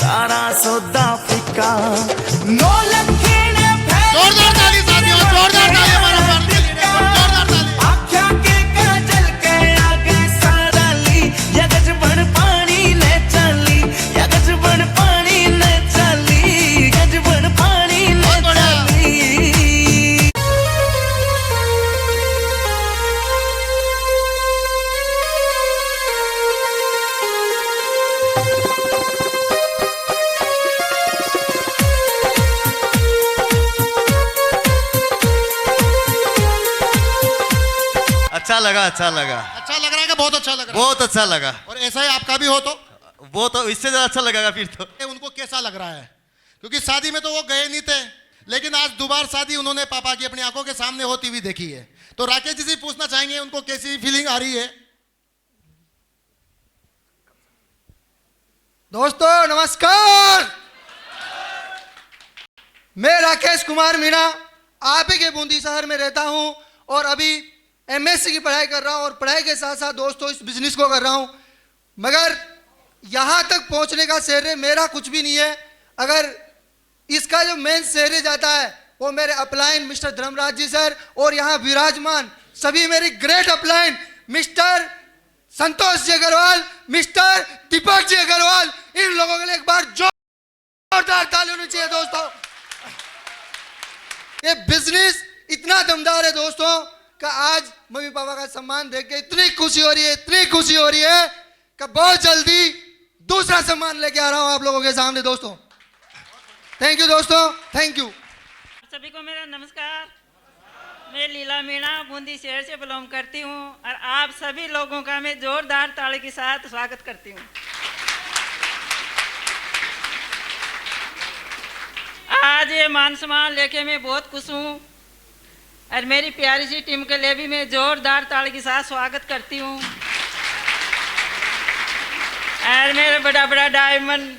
सारा सौदा फिका नो लखे ने जोरदार ताली साथियों, जोरदार ताली हमारा भारत के लिए, जोरदार ताली। आख्या के काजल के आगे सारा ली यगज बन पानी ने चली यगज बन पानी ने चली गज बन पानी ने चली। अच्छा लगा, अच्छा लगा, अच्छा लग रहा है कि बहुत अच्छा लग रहा है? बहुत अच्छा लगा। और ऐसा ही आपका भी हो तो वो तो इससे ज्यादा अच्छा लगेगा फिर तो। उनको कैसा लग रहा है? क्योंकि शादी में तो वो गए नहीं थे, लेकिन आज दोबारा शादी उन्होंने पापा की अपनी आंखों के सामने होती हुई देखी है। तो राकेश जी से पूछना चाहेंगे उनको कैसी फीलिंग आ रही है? दोस्तों नमस्कार, मैं राकेश कुमार मीणा आप ही के बूंदी शहर में रहता हूं और अभी एमएससी की पढ़ाई कर रहा हूं और पढ़ाई के साथ साथ दोस्तों इस बिजनेस को कर रहा हूं। मगर यहां तक पहुंचने का श्रेय मेरा कुछ भी नहीं है। अगर इसका जो मेन श्रेय जाता है वो मेरे अपलाइन मिस्टर धर्मराज जी सर और यहाँ विराजमान सभी मेरी great upline mister Santosh ji Agarwal, mister Deepak ji Agarwal, इन लोगों के लिए एक बार जोरदार ताली होनी चाहिए दोस्तों। ये बिजनेस इतना दमदार है दोस्तों कि आज मम्मी पापा का सम्मान देख के इतनी खुशी हो रही है, इतनी खुशी हो रही है कि बहुत जल्दी दूसरा सम्मान लेके आ रहा हूं आप लोगों के सामने दोस्तों। थैंक यू दोस्तों, थैंक यू। सभी को मेरा नमस्कार। मैं लीला मीणा बूंदी शहर से बिलोंग करती हूँ और आप सभी लोगों का मैं जोरदार ताली के साथ स्वागत करती हूँ। आज ये मान सम्मान लेके मैं बहुत खुश हूँ और मेरी प्यारी सी टीम के लिए भी मैं जोरदार ताली के साथ स्वागत करती हूँ। और मेरे बड़ा बड़ा डायमंड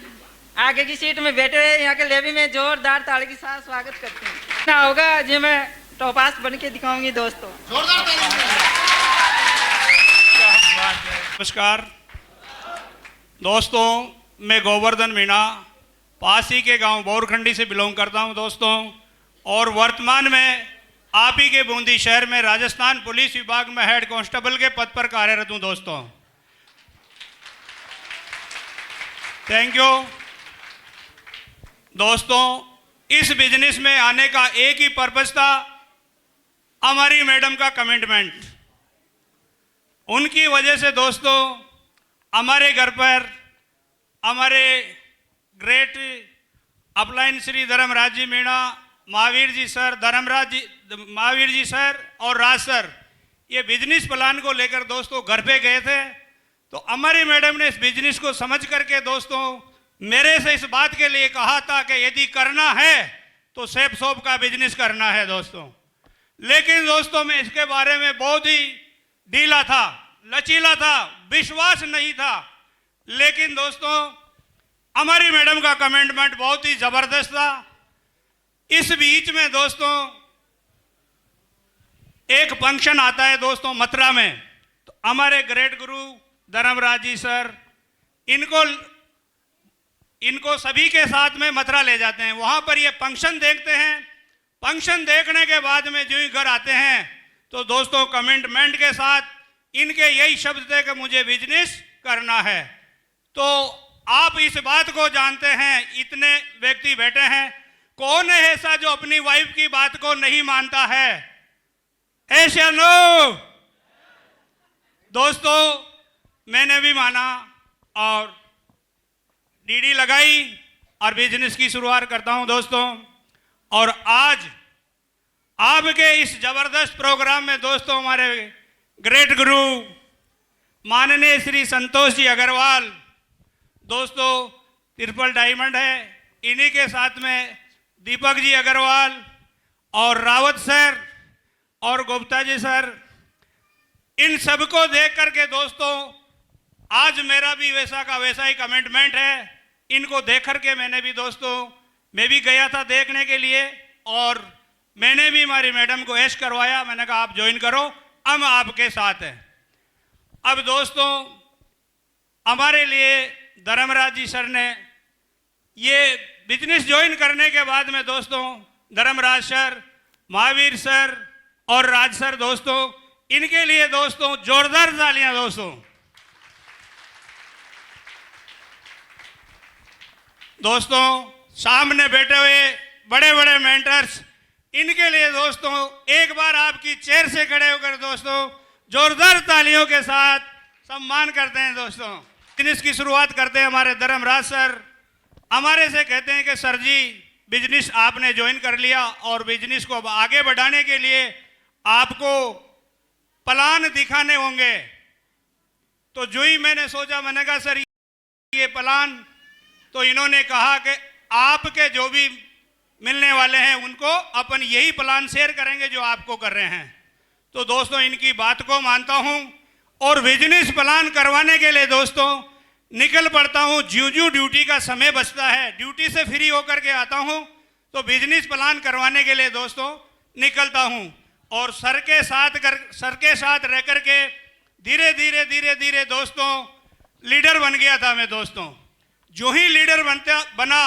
आगे की सीट में बैठे हुए यहाँ के लिए भी मैं जोरदार ताली के साथ स्वागत करती हूँ। ना होगा जी मैं टॉपास बन के दिखाऊंगी दोस्तों। जोरदार ताली। नमस्कार दोस्तों, मैं गोवर्धन मीणा पास ही के गांव बोरखंडी से बिलोंग करता हूं दोस्तों, और वर्तमान में आप ही के बूंदी शहर में राजस्थान पुलिस विभाग में हेड कांस्टेबल के पद पर कार्यरत हूं दोस्तों। थैंक यू दोस्तों। इस बिजनेस में आने का एक ही पर्पस था, हमारी मैडम का कमिटमेंट। उनकी वजह से दोस्तों हमारे घर पर हमारे ग्रेट अपलाइन श्री धर्मराज जी मीणा, महावीर जी सर, महावीर जी सर और राज सर ये बिजनेस प्लान को लेकर दोस्तों घर पे गए थे। तो हमारी मैडम ने इस बिजनेस को समझ करके दोस्तों मेरे से इस बात के लिए कहा था कि यदि करना है तो सेफ शॉप का बिजनेस करना है दोस्तों। लेकिन दोस्तों मैं इसके बारे में बहुत ही ढीला था, लचीला था, विश्वास नहीं था। लेकिन दोस्तों हमारी मैडम का कमिटमेंट बहुत ही जबरदस्त था। इस बीच में दोस्तों एक फंक्शन आता है दोस्तों मथुरा में, तो हमारे ग्रेट गुरु धर्मराज जी सर इनको सभी के साथ में मथुरा ले जाते हैं। वहां पर ये फंक्शन देखते हैं। फंक्शन देखने के बाद में जो ही घर आते हैं तो दोस्तों कमिटमेंट के साथ इनके यही शब्द थे कि मुझे बिजनेस करना है। तो आप इस बात को जानते हैं, इतने व्यक्ति बैठे हैं, कौन है ऐसा जो अपनी वाइफ की बात को नहीं मानता है? ऐसा नो दोस्तों मैंने भी माना और डीडी लगाई और बिजनेस की शुरुआत करता हूं दोस्तों। और आज आपके इस जबरदस्त प्रोग्राम में दोस्तों हमारे ग्रेट गुरु माननीय श्री संतोष जी अग्रवाल दोस्तों ट्रिपल डायमंड है, इन्हीं के साथ में दीपक जी अग्रवाल और रावत सर और गुप्ता जी सर, इन सबको देख करके दोस्तों आज मेरा भी वैसा का वैसा ही कमिटमेंट है। इनको देख करके मैंने भी दोस्तों मैं भी गया था देखने के लिए और मैंने भी हमारी मैडम को ऐश करवाया। मैंने कहा आप ज्वाइन करो, हम आपके साथ हैं। अब दोस्तों हमारे लिए धर्मराज जी सर ने ये बिजनेस ज्वाइन करने के बाद में दोस्तों धर्मराज सर, महावीर सर और राज सर दोस्तों, इनके लिए दोस्तों जोरदार तालियां दोस्तों। दोस्तों सामने बैठे हुए बड़े बड़े मेंटर्स, इनके लिए दोस्तों एक बार आपकी चेयर से खड़े होकर दोस्तों जोरदार तालियों के साथ सम्मान करते हैं दोस्तों। बिजनेस की शुरुआत करते हैं हमारे धर्मराज सर, हमारे से कहते हैं कि सर जी बिजनेस आपने ज्वाइन कर लिया और बिजनेस को अब आगे बढ़ाने के लिए आपको प्लान दिखाने होंगे। तो जो ही मैंने सोचा, मैंने कहा सर ये प्लान, तो इन्होंने कहा कि आपके जो भी मिलने वाले हैं उनको अपन यही प्लान शेयर करेंगे जो आपको कर रहे हैं। तो दोस्तों इनकी बात को मानता हूं और बिजनेस प्लान करवाने के लिए दोस्तों निकल पड़ता हूं। ज्यों ज्यों ड्यूटी का समय बचता है, ड्यूटी से फ्री होकर के आता हूं तो बिजनेस प्लान करवाने के लिए दोस्तों निकलता हूं। और सर के साथ रह करके धीरे धीरे दोस्तों लीडर बन गया था मैं दोस्तों। जो ही लीडर बना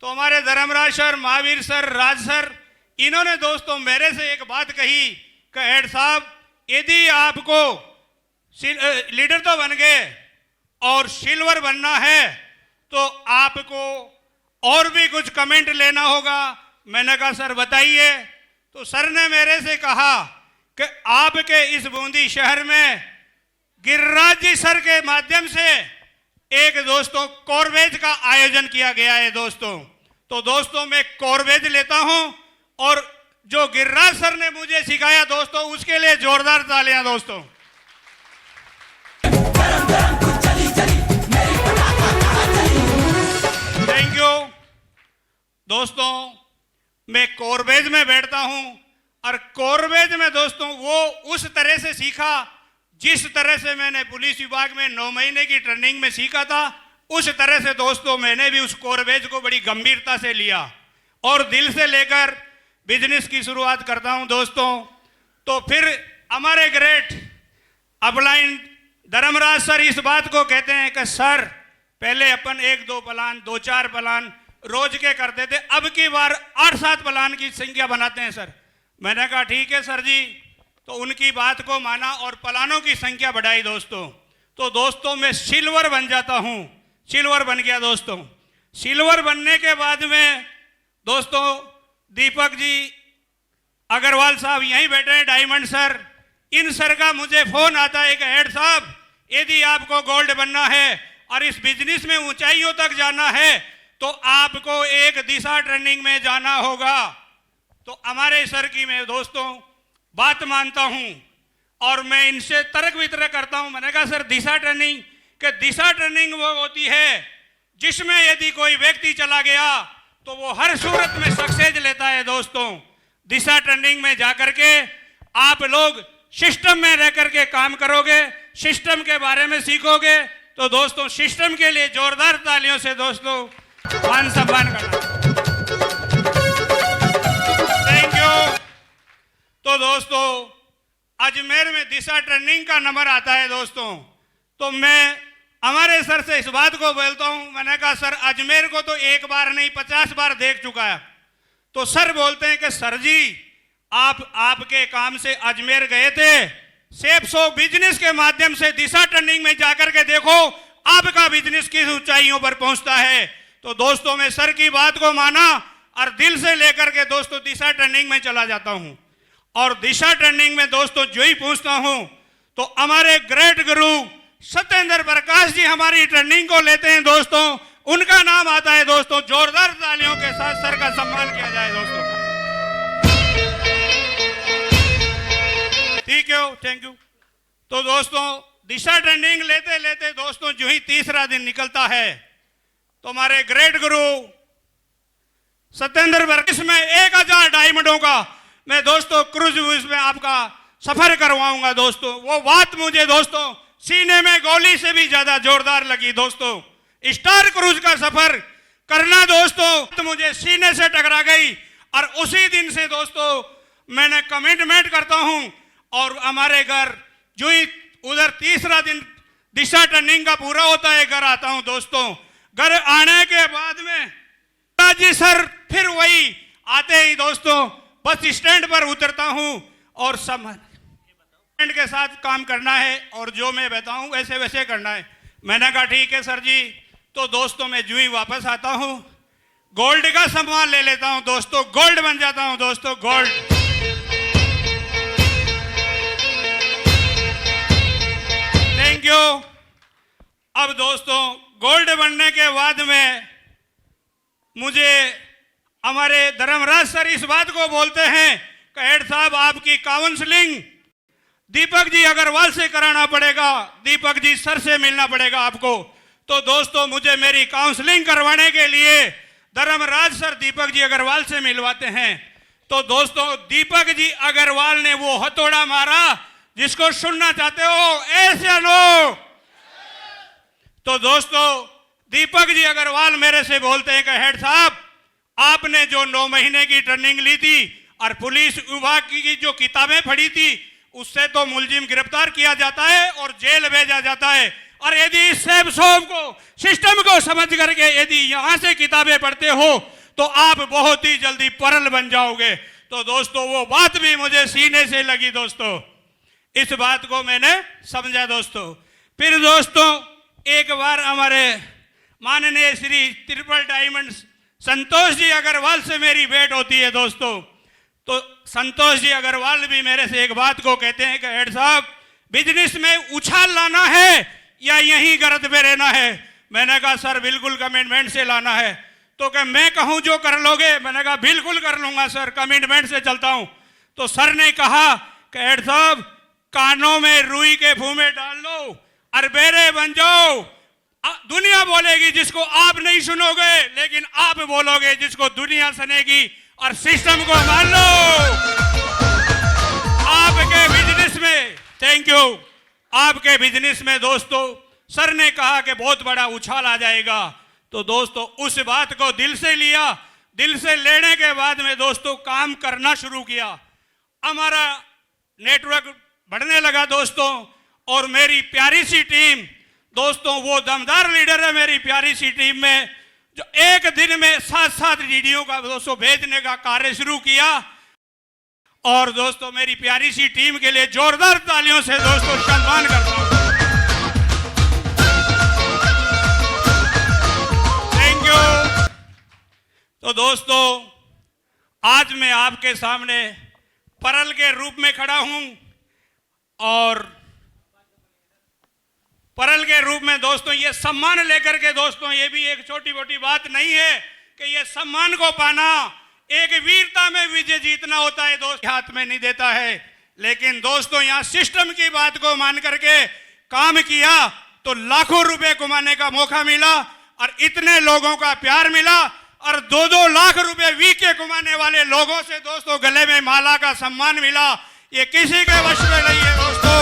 तो हमारे धर्मराज सर, महावीर सर, राज सर, इन्होंने दोस्तों मेरे से एक बात कही कि हेड साहब यदि आपको लीडर तो बन गए और सिल्वर बनना है तो आपको और भी कुछ कमेंट लेना होगा। मैंने कहा सर बताइए। तो सर ने मेरे से कहा कि आपके इस बूंदी शहर में गिरिराज जी सर के माध्यम से एक दोस्तों कॉरवेज का आयोजन किया गया है दोस्तों। तो दोस्तों मैं कॉरवेज लेता हूं और जो गिरिराज सर ने मुझे सिखाया दोस्तों उसके लिए जोरदार तालियां दोस्तों। थैंक यू दोस्तों। मैं कॉरवेज में बैठता हूं और कॉरवेज में दोस्तों वो उस तरह से सीखा जिस तरह से मैंने पुलिस विभाग में 9 महीने की ट्रेनिंग में सीखा था, उस तरह से दोस्तों मैंने भी उस कॉरवेज को बड़ी गंभीरता से लिया और दिल से लेकर बिजनेस की शुरुआत करता हूं दोस्तों। तो फिर हमारे ग्रेट अपलाइन धर्मराज सर इस बात को कहते हैं कि सर पहले अपन 1-2 प्लान 2-4 प्लान रोज के करते थे, अब की बार 8-7 प्लान की संख्या बनाते हैं सर। मैंने कहा ठीक है सर जी। तो उनकी बात को माना और प्लानों की संख्या बढ़ाई दोस्तों। तो दोस्तों मैं सिल्वर बन जाता हूं, सिल्वर बन गया दोस्तों। सिल्वर बनने के बाद में दोस्तों दीपक जी अग्रवाल साहब यहीं बैठे हैं, डायमंड सर, इन सर का मुझे फोन आता है कि हेड साहब यदि आपको गोल्ड बनना है और इस बिजनेस में ऊंचाइयों तक जाना है तो आपको एक दिशा ट्रेनिंग में जाना होगा। तो हमारे सर की मैं दोस्तों बात मानता हूं और मैं इनसे तर्क वितर्क करता हूं। मैंने कहा सर दिशा ट्रेनिंग, कि दिशा ट्रेनिंग वो होती है जिसमें यदि कोई व्यक्ति चला गया तो वो हर सूरत में सक्सेस लेता है दोस्तों। दिशा ट्रेनिंग में जाकर के आप लोग सिस्टम में रह करके काम करोगे, सिस्टम के बारे में सीखोगे। तो दोस्तों सिस्टम के लिए जोरदार तालियों से दोस्तों मान सम्मान करना। Thank you. तो दोस्तों अजमेर में दिशा ट्रेनिंग का नंबर आता है दोस्तों। तो मैं हमारे सर से इस बात को बोलता हूं, मैंने कहा सर अजमेर को तो एक बार नहीं 50 बार देख चुका है। तो सर बोलते हैं कि सर जी आपके काम से अजमेर गए थे, सेफ सो बिजनेस के माध्यम से दिशा ट्रेनिंग में जाकर के देखो आपका बिजनेस किस ऊंचाइयों पर पहुंचता है। तो दोस्तों मैं सर की बात को माना और दिल से लेकर के दोस्तों दिशा ट्रेनिंग में चला जाता हूं। और दिशा ट्रेनिंग में दोस्तों जो ही पूछता हूं तो हमारे ग्रेट गुरु सत्येंद्र प्रकाश जी हमारी ट्रेनिंग को लेते हैं दोस्तों, उनका नाम आता है दोस्तों। जोरदार तालियों के साथ सर का सम्मान किया जाए दोस्तों। ठीक है, थैंक यू। तो दोस्तों दिशा ट्रेनिंग लेते लेते दोस्तों जो ही तीसरा दिन निकलता है तो हमारे ग्रेट गुरु सत्येंद्र प्रकाश में 1000 डायमंडों का मैं दोस्तों क्रूज में आपका सफर करवाऊंगा दोस्तों। वो बात मुझे दोस्तों सीने में गोली से भी ज्यादा जोरदार लगी दोस्तों। स्टार क्रूज का सफर करना दोस्तों तो मुझे सीने से टकरा गई और उसी दिन से दोस्तों मैंने कमिटमेंट करता हूं और हमारे घर जो ही उधर तीसरा दिन दिशा ट्रेनिंग का पूरा होता है घर आता हूं दोस्तों। घर आने के बाद में जी सर फिर वही आते ही दोस्तों बस स्टैंड पर उतरता हूं और सब के साथ काम करना है और जो मैं बताऊं वैसे वैसे करना है। मैंने कहा ठीक है सर जी। तो दोस्तों मैं जो ही वापस आता हूं गोल्ड का सामान ले लेता हूं दोस्तों, गोल्ड बन जाता हूं दोस्तों, गोल्ड। Thank you. अब दोस्तों गोल्ड बनने के बाद में मुझे हमारे धर्मराज सर इस बात को बोलते हैं कि हेड साहब आपकी काउंसलिंग दीपक जी अग्रवाल से कराना पड़ेगा, दीपक जी सर से मिलना पड़ेगा आपको। तो दोस्तों मुझे मेरी काउंसलिंग करवाने के लिए धर्मराज सर दीपक जी अग्रवाल से मिलवाते हैं। तो दोस्तों दीपक जी अग्रवाल ने वो हथौड़ा मारा जिसको सुनना चाहते हो ऐसे नो। तो दोस्तों दीपक जी अग्रवाल मेरे से बोलते हैं कि हेड साहब आपने जो 9 महीने की ट्रेनिंग ली थी और पुलिस विभाग की जो किताबें पढ़ी थी उससे तो मुलजिम गिरफ्तार किया जाता है और जेल भेजा जाता है, और यदि इस को सिस्टम को समझ करके यदि यहां से किताबें पढ़ते हो तो आप बहुत ही जल्दी परल बन जाओगे। तो दोस्तों वो बात भी मुझे सीने से लगी दोस्तों, इस बात को मैंने समझा दोस्तों। फिर दोस्तों एक बार हमारे माननीय श्री ट्रिपल डायमंड संतोष जी अग्रवाल से मेरी भेंट होती है दोस्तों। तो संतोष जी अग्रवाल भी मेरे से एक बात को कहते हैं कि हेड साहब बिजनेस में उछाल लाना है या यहीं गरज में रहना है। मैंने कहा सर बिल्कुल कमिटमेंट से लाना है। तो क्या मैं कहूं जो कर लोगे? मैंने कहा बिल्कुल कर लूंगा सर, कमिटमेंट से चलता हूं। तो सर ने कहा कि हेड साहब कानों में रुई के फूमे डाल लो और बेरे बन जाओ। दुनिया बोलेगी जिसको आप नहीं सुनोगे, लेकिन आप बोलोगे जिसको दुनिया सुनेगी, और सिस्टम को मान लो। आपके बिजनेस में, थैंक यू, आपके बिजनेस में दोस्तों सर ने कहा कि बहुत बड़ा उछाल आ जाएगा। तो दोस्तों उस बात को दिल से लिया, दिल से लेने के बाद में दोस्तों काम करना शुरू किया। हमारा नेटवर्क बढ़ने लगा दोस्तों, और मेरी प्यारी सी टीम दोस्तों, वो दमदार लीडर है मेरी प्यारी सी टीम में, जो एक दिन में 7-7 वीडियो का दोस्तों भेजने का कार्य शुरू किया। और दोस्तों मेरी प्यारी सी टीम के लिए जोरदार तालियों से दोस्तों सम्मान करता हूं। Thank you. तो दोस्तों आज मैं आपके सामने परल के रूप में खड़ा हूं, और परल के रूप में दोस्तों ये सम्मान लेकर के दोस्तों, ये भी एक छोटी मोटी बात नहीं है कि ये सम्मान को पाना, एक वीरता में विजय जीतना होता है दोस्त, हाथ में नहीं देता है। लेकिन दोस्तों यहाँ सिस्टम की बात को मान करके काम किया तो लाखों रुपए कमाने का मौका मिला, और इतने लोगों का प्यार मिला, और 2-2 लाख रुपए वीक के कमाने वाले लोगों से दोस्तों गले में माला का सम्मान मिला। ये किसी के वश में नहीं है दोस्तों,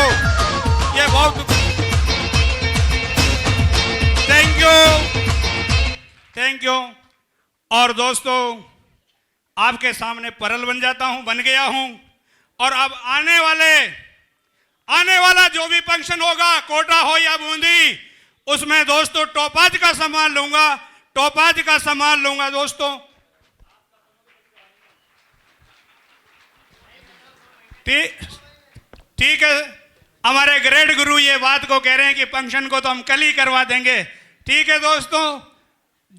ये बहुत थैंक यू। और दोस्तों आपके सामने परल बन जाता हूं, बन गया हूं, और अब आने वाला जो भी फंक्शन होगा, कोटा हो या बूंदी, उसमें दोस्तों टोपाज का सामान लूंगा, टोपाज का सामान लूंगा दोस्तों। ठीक है, हमारे ग्रेट गुरु ये बात को कह रहे हैं कि फंक्शन को तो हम कल ही करवा देंगे। ठीक है दोस्तों,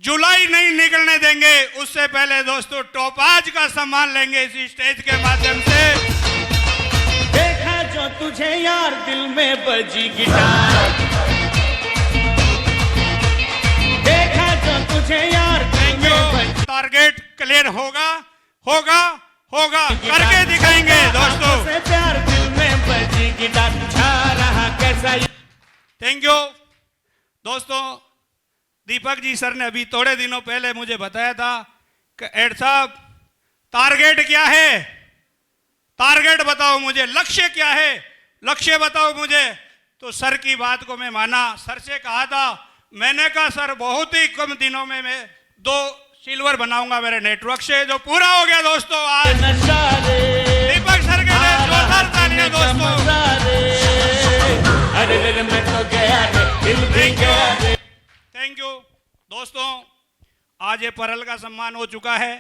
जुलाई नहीं निकलने देंगे, उससे पहले दोस्तों टोपाज का सामान लेंगे इसी स्टेज के माध्यम से। देखा जो तुझे यार दिल में बजी गिटार, देखा जो तुझे यार दिल में बजी। टारगेट क्लियर होगा होगा होगा, करके दिखाएंगे दोस्तों। से प्यार दिल में बजी गिटार, छा रहा कैसा। थैंक यू दोस्तों। दीपक जी सर ने अभी थोड़े दिनों पहले मुझे बताया था कि हेड साहब टारगेट क्या है, टारगेट बताओ मुझे, लक्ष्य क्या है, लक्ष्य बताओ मुझे। तो सर की बात को मैं माना, सर से कहा था, मैंने कहा सर बहुत ही कम दिनों में मैं 2 सिल्वर बनाऊंगा मेरे नेटवर्क से, जो पूरा हो गया दोस्तों। आज दीपक सर के लिए जोरदार तालियां दोस्तों। अरे मैं तो गया रे, दिल भी गया रे। थैंक यू दोस्तों आज ये परल का सम्मान हो चुका है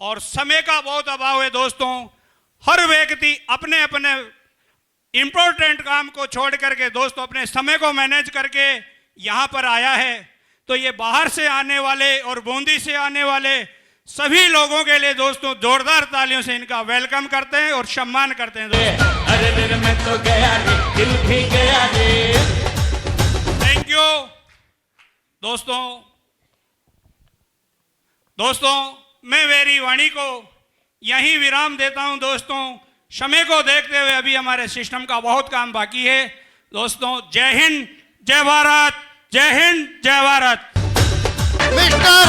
और समय का बहुत अभाव है दोस्तों। हर व्यक्ति अपने अपने इम्पोर्टेंट काम को छोड़ करके दोस्तों अपने समय को मैनेज करके यहाँ पर आया है। तो ये बाहर से आने वाले और बूंदी से आने वाले सभी लोगों के लिए दोस्तों जोरदार तालियों से इनका वेलकम करते हैं और सम्मान करते हैं दोस्तों। अरे दिल में तो गया रे, दिल भी गया रे। थैंक यू दोस्तों मैं मेरी वाणी को यहीं विराम देता हूं दोस्तों। समय को देखते हुए अभी हमारे सिस्टम का बहुत काम बाकी है दोस्तों। जय हिंद, जय भारत, जय हिंद, जय भारत। मिस्टर